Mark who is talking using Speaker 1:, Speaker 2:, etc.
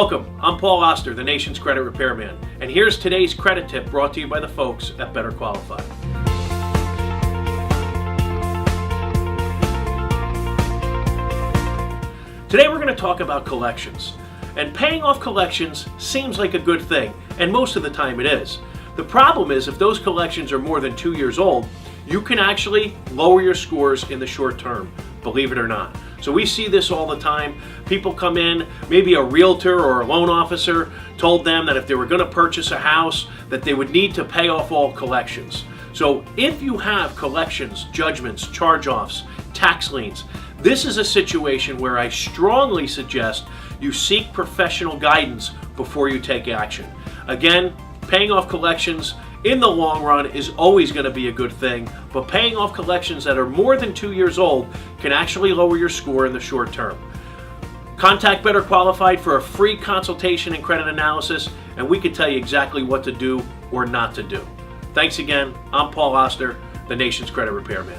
Speaker 1: Welcome, I'm Paul Oster, the nation's credit repairman, and here's today's credit tip brought to you by the folks at Better Qualified. Today we're going to talk about collections, and paying off collections seems like a good thing, and most of the time it is. The problem is if those collections are more than 2 years old, you can actually lower your scores in the short term, believe it or not. So we see this all the time. People come in, maybe a realtor or a loan officer told them that if they were going to purchase a house, that they would need to pay off all collections. So if you have collections, judgments, charge-offs, tax liens, this is a situation where I strongly suggest you seek professional guidance before you take action. Again, paying off collections in the long run is always going to be a good thing, but paying off collections that are more than 2 years old can actually lower your score in the short term. Contact Better Qualified for a free consultation and credit analysis, and we can tell you exactly what to do or not to do. Thanks again. I'm Paul Oster, the nation's credit repairman.